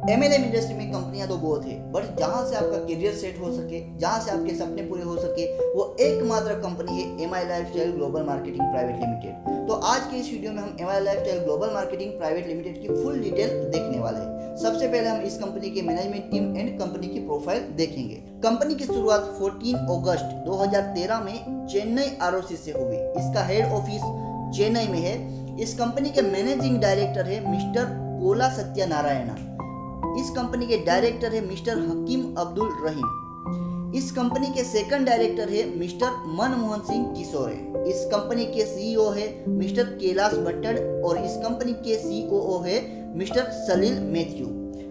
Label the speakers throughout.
Speaker 1: MLM industry में कंपनियां तो बहुत है, बट जहां से आपका करियर सेट हो सके, जहां से आपके सपने पूरे हो सके, वो एकमात्र कंपनी है MI lifestyle global marketing private limited. तो आज के इस वीडियो में हम MI lifestyle global marketing private limited की फुल डिटेल देखने वाले हैं। सबसे पहले हम इस कंपनी के मैनेजमेंट टीम एंड कंपनी की प्रोफाइल देखेंगे। कंपनी की शुरुआत 14 अगस्त 2013 में चेन्नई आरओसी से हुई। इसका हेड ऑफिस चेन्नई में है। इस कंपनी के मैनेजिंग डायरेक्टर है मिस्टर कोला सत्यनारायणा। इस कंपनी के डायरेक्टर है मिस्टर हकीम अब्दुल रहीम। इस कंपनी के सेकंड डायरेक्टर है मिस्टर मनमोहन सिंह किशोरे। इस कंपनी के सीईओ है मिस्टर कैलाश भट्टड़ और इस कंपनी के सीओओ है मिस्टर सलील मैथ्यू।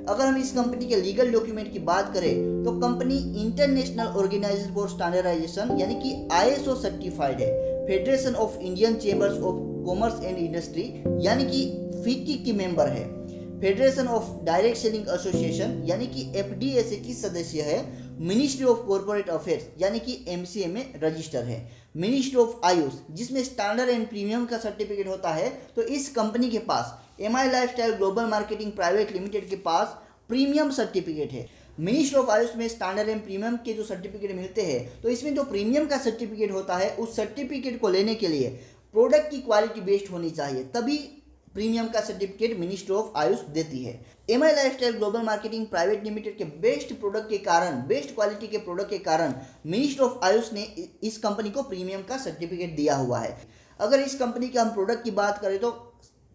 Speaker 1: अगर हम इस कंपनी के लीगल डॉक्यूमेंट की बात करें तो company international organisation for standardisation यानी कि आईएसओ सर्टिफाइड है। Federation of Indian chambers of commerce and industry यानी कि फिक्की की मेंबर है। Federation of direct selling association यानी कि एफडीएसए की सदस्य है। मिनिस्ट्री ऑफ कॉर्पोरेट अफेयर्स यानी कि एमसीए में रजिस्टर है। मिनिस्ट्री ऑफ आयुष जिसमें स्टैंडर्ड एंड प्रीमियम का सर्टिफिकेट होता है। तो इस कंपनी के पास MI lifestyle global marketing private limited के पास प्रीमियम सर्टिफिकेट है। मिनिस्ट्री ऑफ आयुष में स्टैंडर्ड एंड प्रीमियम के जो सर्टिफिकेट मिलते हैं, तो इसमें जो प्रीमियम का सर्टिफिकेट होता है, उस सर्टिफिकेट को लेने के लिए प्रोडक्ट की क्वालिटी बेस्ड होनी चाहिए, तभी प्रीमियम का सर्टिफिकेट मिनिस्ट्री ऑफ आयुष देती है। MI lifestyle global marketing private limited के बेस्ट प्रोडक्ट के कारण, बेस्ट क्वालिटी के प्रोडक्ट के कारण मिनिस्ट्री ऑफ आयुष ने इस कंपनी को प्रीमियम का सर्टिफिकेट दिया हुआ है। अगर इस कंपनी के हम प्रोडक्ट की बात करें तो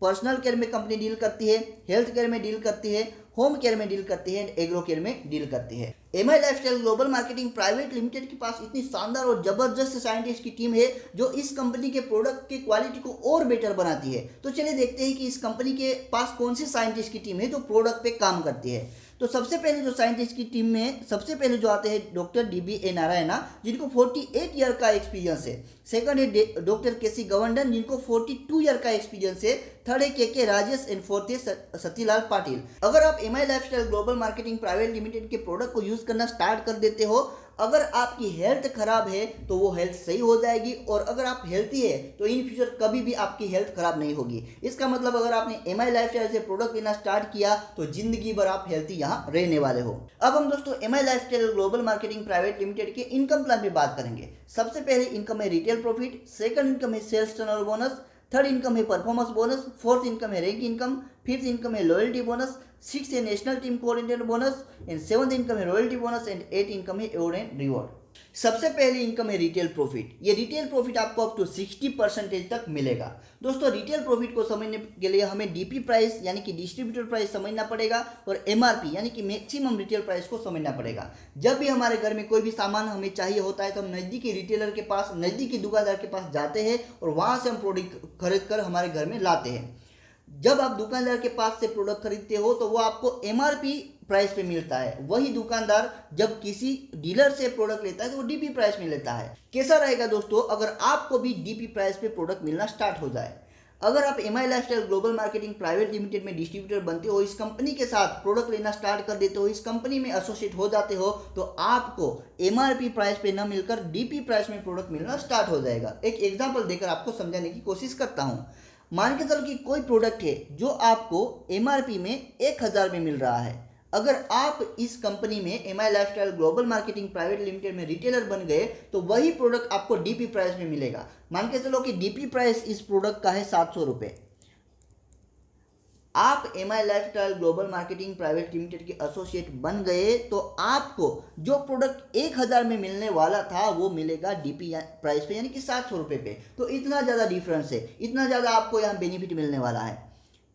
Speaker 1: पर्सनल केयर में कंपनी डील करती है, हेल्थ केयर में डील करती है, होम केयर में डील करती है, एग्रो केयर में डील करती है। MI lifestyle global marketing private limited के पास इतनी शानदार और जबरदस्त साइंटिस्ट की टीम है जो इस कंपनी के प्रोडक्ट की क्वालिटी को और बेटर बनाती है। तो चलिए देखते हैं कि इस कंपनी के पास कौन सी साइंटिस्ट की टीम है जो प्रोडक्ट पे काम करती है। तो सबसे पहले जो साइंटिस्ट की टीम में सबसे पहले जो आते हैं डॉक्टर DBA नारायणा जिनको 48 ईयर का एक्सपीरियंस है। सेकंड है डॉक्टर केसी गवर्नन जिनको 42 ईयर का एक्सपीरियंस है। थर्ड है के राजेश एंड फोर्थ है सतीलाल पाटिल। अगर आप MI lifestyle global marketing private limited के प्रोडक्ट को यूज करना स्टार्ट कर देते हो, अगर आपकी हेल्थ खराब है तो वो हेल्थ सही हो जाएगी, और अगर आप हेल्थी है तो इन फ्यूचर कभी भी आपकी हेल्थ खराब नहीं होगी। इसका मतलब अगर आपने एमआई लाइफस्टाइल से प्रोडक्ट लेना स्टार्ट किया तो जिंदगी भर आप हेल्थी यहाँ रहने वाले हो। अब हम दोस्तों MI lifestyle global marketing private limited के इनकम प्लान पे बात करेंगे। सबसे पहले इनकम है रिटेल प्रॉफिट, सेकंड इनकम है sales turnover bonus, third income है परफॉर्मेंस बोनस, फोर्थ इनकम है रैंक इनकम, फिफ्थ इनकम है लॉयल्टी बोनस, सिक्स है national team coordinator bonus and seventh income है royalty bonus and eight income है award and reward. सबसे पहले income है retail profit. ये रिटेल प्रॉफिट आपको अप टू 60% तक मिलेगा। दोस्तों रिटेल प्रॉफिट को समझने के लिए हमें डीपी प्राइस यानी कि डिस्ट्रीब्यूटर प्राइस समझना पड़ेगा और एमआरपी यानी कि मैक्सिमम रिटेल प्राइस को समझना पड़ेगा। जब भी हमारे घर में कोई भी सामान हमें चाहिए होता है तो हम नज़दीकी रिटेलर के पास, नज़दीकी दुकानदार के पास जाते हैं और वहाँ से हम प्रोडक्ट खरीद कर हमारे घर में लाते हैं। जब आप दुकानदार के पास से प्रोडक्ट खरीदते हो तो वो आपको एमआरपी प्राइस पे मिलता है। वही दुकानदार जब किसी डीलर से प्रोडक्ट लेता है तो वो डीपी प्राइस में लेता है। कैसा रहेगा दोस्तों अगर आपको भी डीपी प्राइस पे प्रोडक्ट मिलना स्टार्ट हो जाए? अगर आप MI lifestyle global marketing private limited में डिस्ट्रीब्यूटर बनते हो, इस कंपनी के साथ प्रोडक्ट लेना स्टार्ट कर देते हो, इस कंपनी में एसोसिएट हो जाते हो, तो आपको एमआरपी प्राइस पे न मिलकर डीपी प्राइस में प्रोडक्ट मिलना स्टार्ट हो जाएगा। एक एग्जाम्पल देकर आपको समझाने की कोशिश करता हूँ। मान के चलो कि कोई प्रोडक्ट है जो आपको एमआरपी में 1000 में मिल रहा है। अगर आप इस कंपनी में MI lifestyle global marketing private limited में रिटेलर बन गए तो वही प्रोडक्ट आपको डीपी प्राइस में मिलेगा। मान के चलो कि डीपी प्राइस इस प्रोडक्ट का है 700 रुपये। आप MI lifestyle global marketing private limited के एसोसिएट बन गए तो आपको जो प्रोडक्ट 1000 में मिलने वाला था वो मिलेगा डीपी प्राइस पे यानी कि 700 रुपये पे। तो इतना ज़्यादा डिफरेंस है, इतना ज़्यादा आपको यहाँ बेनिफिट मिलने वाला है।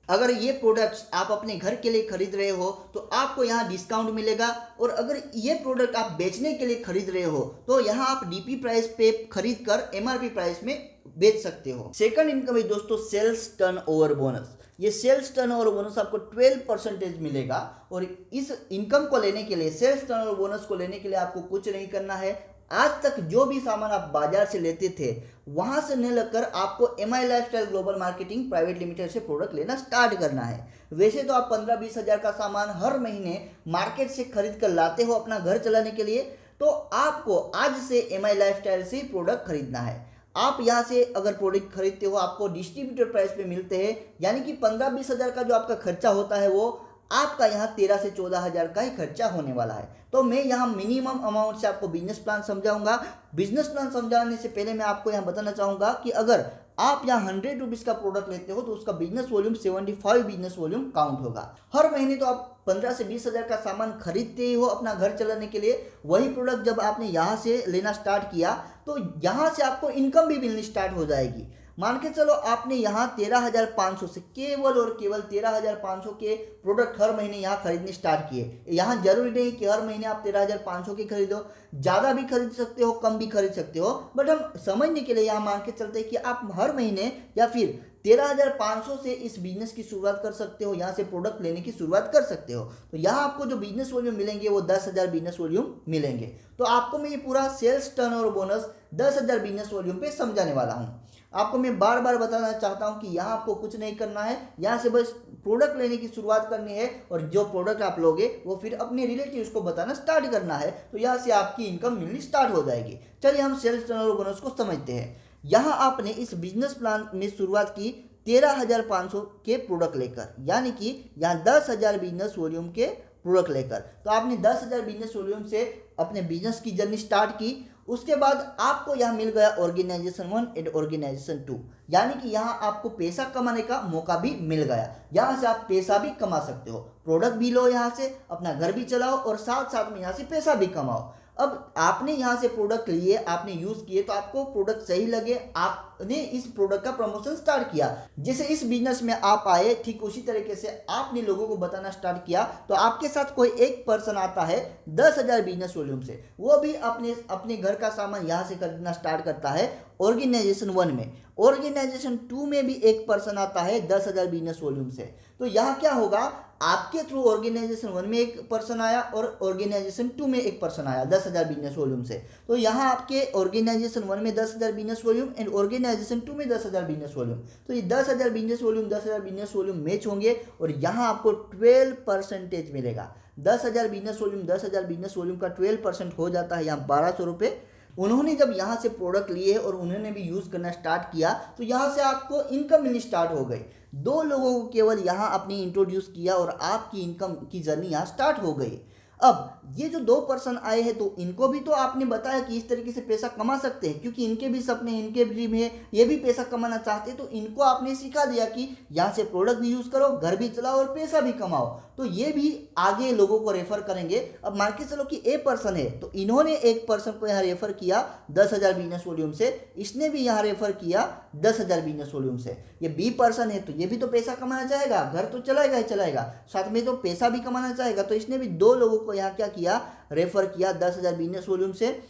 Speaker 1: अगर ये प्रोडक्ट्स आप अपने घर के लिए खरीद रहे हो तो आपको यहाँ डिस्काउंट मिलेगा, और अगर ये प्रोडक्ट आप बेचने के लिए खरीद रहे हो तो यहाँ आप डीपी प्राइस पे खरीद कर एमआरपी प्राइस में बेच सकते हो। सेकंड इनकम है दोस्तों सेल्स टर्नओवर बोनस। ये सेल्स टर्नओवर बोनस आपको 12% मिलेगा, और इस इनकम को लेने के लिए, सेल्स टर्नओवर बोनस को लेने के लिए आपको कुछ नहीं करना है। आज तक जो भी सामान आप बाजार से लेते थे वहां से न लेकर आपको MI lifestyle global marketing private limited से प्रोडक्ट लेना स्टार्ट करना है। वैसे तो आप 15-20 हज़ार का सामान हर महीने मार्केट से खरीद कर लाते हो अपना घर चलाने के लिए, तो आपको आज से एमआई लाइफस्टाइल से प्रोडक्ट खरीदना है। आप यहाँ से अगर प्रोडक्ट खरीदते हो आपको डिस्ट्रीब्यूटर प्राइस पे मिलते हैं, यानी कि 15-20 हज़ार का जो आपका खर्चा होता है वो आपका यहाँ 13 से 14 हज़ार का ही खर्चा होने वाला है। तो मैं यहाँ मिनिमम अमाउंट से आपको बिजनेस प्लान समझाऊंगा। बिजनेस प्लान समझाने से पहले मैं आपको यहाँ बताना चाहूँगा कि अगर आप यहाँ 100 रुपीज़ का प्रोडक्ट लेते हो तो उसका business volume 75 business volume count होगा। हर महीने तो आप 15 से 20 हज़ार का सामान खरीदते ही हो अपना घर चलाने के लिए। वही प्रोडक्ट जब आपने यहाँ से लेना स्टार्ट किया तो यहाँ से आपको इनकम भी मिलनी स्टार्ट हो जाएगी। मान के चलो आपने यहाँ 13,500 से केवल और केवल 13,500 के प्रोडक्ट हर महीने यहाँ खरीदने स्टार्ट किए। यहाँ जरूरी नहीं कि हर महीने आप 13,500 के खरीदो, ज़्यादा भी खरीद सकते हो, कम भी खरीद सकते हो, बट हम समझने के लिए यहाँ मान के चलते हैं कि आप हर महीने या फिर 13,500 से इस बिजनेस की शुरुआत कर सकते हो, यहाँ से प्रोडक्ट लेने की शुरुआत कर सकते हो। तो यहाँ आपको जो बिजनेस वॉल्यूम मिलेंगे वो 10,000 बिजनेस वॉल्यूम मिलेंगे। तो आपको मैं ये पूरा sales turnover bonus 10,000 business volume पे समझाने वाला हूँ। आपको मैं बार बार बताना चाहता हूँ कि यहाँ आपको कुछ नहीं करना है, यहाँ से बस प्रोडक्ट लेने की शुरुआत करनी है और जो प्रोडक्ट आप लोगे वो फिर अपने रिलेटिव्स को बताना स्टार्ट करना है। तो यहाँ से आपकी इनकम मिलनी स्टार्ट हो जाएगी। चलिए हम सेल्स टर्नओवर बोनस को समझते हैं। यहाँ आपने इस बिजनेस प्लान में शुरुआत की 13,500 के प्रोडक्ट लेकर, यानी कि यहाँ 10,000 बिजनेस वॉल्यूम के प्रोडक्ट लेकर। तो आपने 10,000 बिजनेस वॉल्यूम से अपने बिजनेस की जर्नी स्टार्ट की। उसके बाद आपको यहाँ मिल गया ऑर्गेनाइजेशन 1 एंड ऑर्गेनाइजेशन 2, यानी कि यहाँ आपको पैसा कमाने का मौका भी मिल गया। यहाँ से आप पैसा भी कमा सकते हो, प्रोडक्ट भी लो, यहाँ से अपना घर भी चलाओ और साथ साथ में यहाँ से पैसा भी कमाओ। अब आपने यहाँ से प्रोडक्ट लिए, आपने यूज़ किए, तो आपको प्रोडक्ट सही लगे, आपने इस प्रोडक्ट का प्रमोशन स्टार्ट किया। जैसे इस बिजनेस में आप आए, ठीक उसी तरीके से आपने लोगों को बताना स्टार्ट किया। तो आपके साथ कोई एक पर्सन आता है 10,000 बिजनेस वॉल्यूम से, वो भी अपने घर का सामान यहाँ से खरीदना स्टार्ट करता है ऑर्गेनाइजेशन 1 में। ऑर्गेनाइजेशन 2 में भी एक पर्सन आता है 10,000 बिजनेस वॉल्यूम से। तो यहाँ क्या होगा, आपके थ्रू ऑर्गेनाइजेशन 1 में एक पर्सन आया और ऑर्गेनाइजेशन 2 में एक पर्सन आया 10,000 बिजनेस वॉल्यूम से। तो यहाँ आपके ऑर्गेनाइजेशन 1 में 10,000 बिजनेस वॉल्यूम एंड ऑर्गेनाइजेशन 2 में 10,000 बिजनेस वॉल्यूम। तो ये 10,000 business volume 10,000 business volume match होंगे और यहाँ आपको 12% मिलेगा। 10,000 बिजनेस वॉल्यूम 10,000 बिजनेस वॉल्यूम का 12% हो जाता है यहाँ 1,200 रुपये। उन्होंने जब यहाँ से प्रोडक्ट लिए और उन्होंने भी यूज़ करना स्टार्ट किया तो यहाँ से आपको इनकम मिलनी स्टार्ट हो गई। 2 लोगों को केवल यहाँ अपनी इंट्रोड्यूस किया और आपकी इनकम की जर्नी यहाँ स्टार्ट हो गई। अब ये जो 2 पर्सन आए हैं तो इनको भी तो आपने बताया कि इस तरीके से पैसा कमा सकते हैं, क्योंकि इनके भी सपने, इनके ड्रीम है, ये भी पैसा कमाना चाहते हैं। तो इनको आपने सिखा दिया कि यहाँ से प्रोडक्ट भी यूज़ करो, घर भी चलाओ और पैसा भी कमाओ। तो ये भी आगे लोगों को रेफर करेंगे। अब मान के चलो कि ए पर्सन है, तो इन्होंने एक पर्सन को यहाँ रेफर किया 10,000 बिजनेस वॉल्यूम से, इसने भी यहाँ रेफर किया 10,000 बिजनेस वॉल्यूम से। ये बी पर्सन है तो ये भी तो पैसा कमाना चाहेगा, घर तो चलाएगा ही चलाएगा, साथ में तो पैसा भी कमाना चाहेगा। तो इसने भी 2 लोगों को यहाँ क्या किया, रेफर किया 10,000 बिजनेस वॉल्यूम से,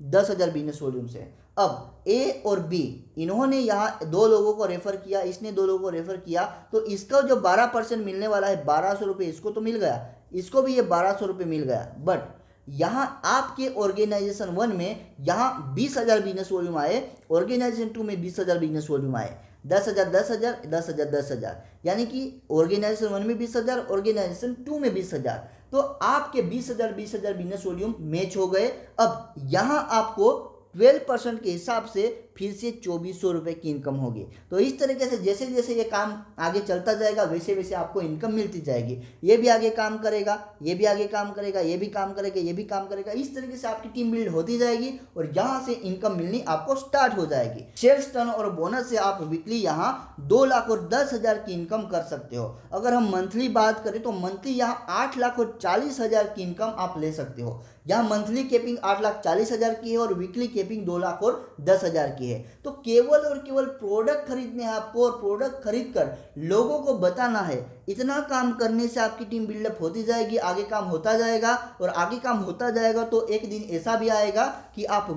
Speaker 1: 10,000 बिजनेस वॉल्यूम से। अब ए और बी इन्होंने यहाँ 2 लोगों को रेफर किया, इसने 2 लोगों को रेफर किया। तो इसका जो 12% मिलने वाला है 1,200 रुपये इसको तो मिल गया, इसको भी ये 1,200 रुपये मिल गया। बट यहाँ आपके ऑर्गेनाइजेशन 1 में यहाँ 20,000 बिजनेस वॉल्यूम आए, ऑर्गेनाइजेशन 2 में 20,000 बिजनेस वॉल्यूम आए। 10,000 10,000 10,000 10,000, यानी कि ऑर्गेनाइजेशन 1 में 20,000, ऑर्गेनाइजेशन 2 में 20,000। तो आपके 20,000 20,000 बिजनेस वॉल्यूम मैच हो गए। अब यहाँ आपको 12% के हिसाब से फिर से 2,400 रुपये की इनकम होगी। तो इस तरीके से जैसे जैसे ये काम आगे चलता जाएगा वैसे वैसे आपको इनकम मिलती जाएगी। ये भी आगे काम करेगा, ये भी आगे काम करेगा, ये भी काम करेगा, ये भी काम करेगा। इस तरीके से आपकी टीम बिल्ड होती जाएगी और यहाँ से इनकम मिलनी आपको स्टार्ट हो जाएगी। सेल्स टर्न और बोनस से आप वीकली यहाँ 2,10,000 की इनकम कर सकते हो। अगर हम मंथली बात करें तो मंथली यहाँ 8,40,000 की इनकम आप ले सकते हो। यहाँ मंथली कैपिंग 8,40,000 की है और वीकली कैपिंग 2,10,000 की है। तो केवल और केवल प्रोडक्ट खरीदने हैं आपको और प्रोडक्ट खरीद कर लोगों को बताना है। इतना काम करने से आपकी टीम बिल्डअप होती जाएगी, आगे काम होता जाएगा और आगे काम होता जाएगा तो एक दिन ऐसा भी आएगा कि आप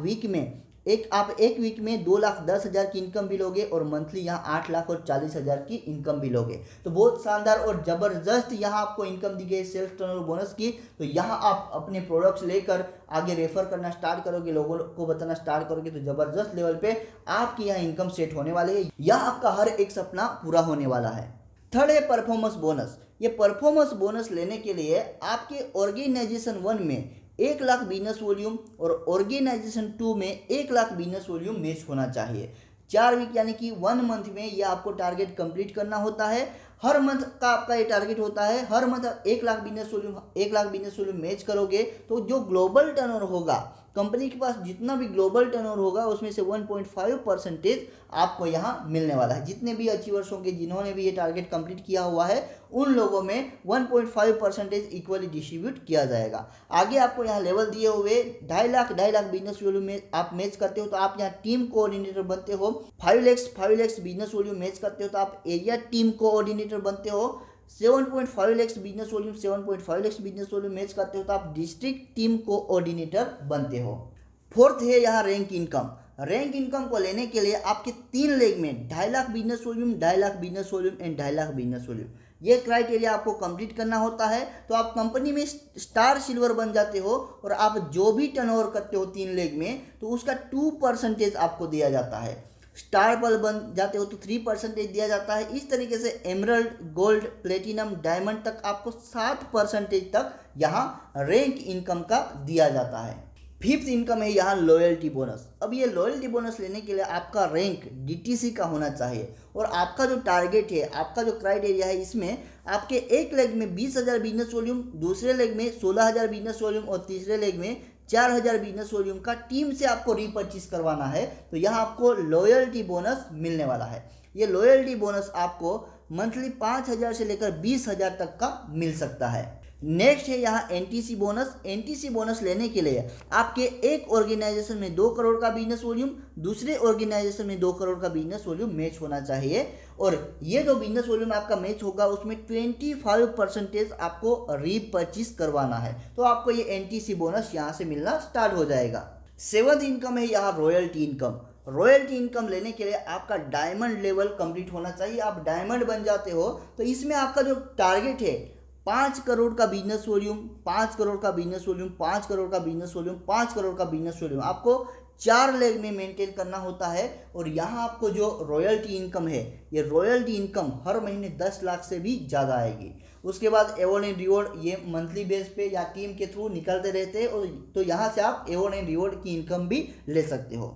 Speaker 1: एक वीक में 2,10,000 की इनकम भी लोगे और मंथली यहाँ 8,40,000 की इनकम भी लोगे। तो बहुत शानदार और ज़बरदस्त यहाँ आपको इनकम दी गई सेल्स टर्नओवर बोनस की। तो यहाँ आप अपने प्रोडक्ट्स लेकर आगे रेफर करना स्टार्ट करोगे, लोगों को बताना स्टार्ट करोगे तो ज़बरदस्त लेवल पे आपकी यहाँ इनकम सेट होने वाली है। यह आपका हर एक सपना पूरा होने वाला है। थर्ड है परफॉर्मेंस बोनस। ये परफॉर्मेंस बोनस लेने के लिए आपके ऑर्गेनाइजेशन 1 में 1,00,000 बिजनेस वॉल्यूम और ऑर्गेनाइजेशन 2 में 1,00,000 बिजनेस वॉल्यूम मैच होना चाहिए। 4 वीक यानी कि 1 मंथ में ये आपको टारगेट कंप्लीट करना होता है। हर मंथ का आपका ये टारगेट होता है, हर month 1 lakh business volume match करोगे तो जो ग्लोबल टर्नओवर होगा, कंपनी के पास जितना भी ग्लोबल टर्नओवर होगा उसमें से 1.5% आपको यहाँ मिलने वाला है। जितने भी अचीवर्स होंगे, जिन्होंने भी ये टारगेट कंप्लीट किया हुआ है, उन लोगों में 1.5% इक्वली डिस्ट्रीब्यूट किया जाएगा। आगे आपको यहाँ लेवल दिए हुए 2.5 लाख बिजनेस वॉल्यूम में आप मैच करते हो तो आप यहाँ टीम कोऑर्डिनेटर बनते हो। 5 लाख बिजनेस वॉल्यूम मैच करते हो तो आप एरिया टीम कोऑर्डिनेटर बनते हो। 7.5 लाख बिजनेस वॉल्यूम मैच करते हो तो आप डिस्ट्रिक्ट टीम कोऑर्डिनेटर बनते हो। फोर्थ है यहाँ रैंक इनकम। रैंक इनकम को लेने के लिए आपके 3 लेग में 2.5 lakh business volume, 2.5 lakh business volume and 2.5 lakh business volume, ये क्राइटेरिया आपको कंप्लीट करना होता है। तो आप कंपनी में स्टार सिल्वर बन जाते हो और आप जो भी टर्नओवर करते हो 3 लेग में तो उसका 2% आपको दिया जाता है। स्टार पल बन जाते हो तो 3% दिया जाता है। इस तरीके से एमरल्ड, गोल्ड, प्लेटिनम, डायमंड तक आपको 7% तक यहाँ रैंक इनकम का दिया जाता है। फिफ्थ इनकम है यहाँ लॉयल्टी बोनस। अब ये लॉयल्टी बोनस लेने के लिए आपका रैंक डीटीसी का होना चाहिए और आपका जो टारगेट है, आपका जो क्राइटेरिया है, इसमें आपके एक लेग में 20,000 बिजनेस वॉल्यूम, दूसरे लेग में 16,000 बिजनेस वॉल्यूम और तीसरे लेग में 4,000 बिजनेस वॉल्यूम का टीम से आपको रीपर्चेस करवाना है। तो यहाँ आपको लॉयल्टी बोनस मिलने वाला है। ये लॉयल्टी बोनस आपको मंथली 5,000 से लेकर 20,000 तक का मिल सकता है। नेक्स्ट है यहाँ एनटीसी बोनस। एनटीसी बोनस लेने के लिए आपके एक ऑर्गेनाइजेशन में 2 करोड़ का बिजनेस वॉल्यूम, दूसरे ऑर्गेनाइजेशन में 2 करोड़ का बिजनेस वॉल्यूम मैच होना चाहिए और ये जो बिजनेस वॉल्यूम आपका मैच होगा उसमें 25% आपको रीपर्चेस करवाना है। तो आपको ये एनटीसी बोनस यहाँ से मिलना स्टार्ट हो जाएगा। 7th इनकम है यहाँ रॉयल्टी इनकम। रॉयल्टी इनकम लेने के लिए आपका डायमंड लेवल कंप्लीट होना चाहिए। आप डायमंड बन जाते हो तो इसमें आपका जो टारगेट है 5 करोड़ का बिजनेस वॉल्यूम, 5 करोड़ का बिजनेस वॉल्यूम, 5 करोड़ का बिजनेस वॉल्यूम, 5 करोड़ का बिजनेस वॉल्यूम आपको 4 लेग में मेंटेन करना होता है। और यहाँ आपको जो रॉयल्टी इनकम है, ये रॉयल्टी इनकम हर महीने 10 लाख से भी ज़्यादा आएगी। उसके बाद एवॉर्ड एंड रिवॉर्ड, ये मंथली बेस पे या टीम के थ्रू निकलते रहते हैं और तो यहाँ से आप एवॉर्ड एंड रिवॉर्ड की इनकम भी ले सकते हो।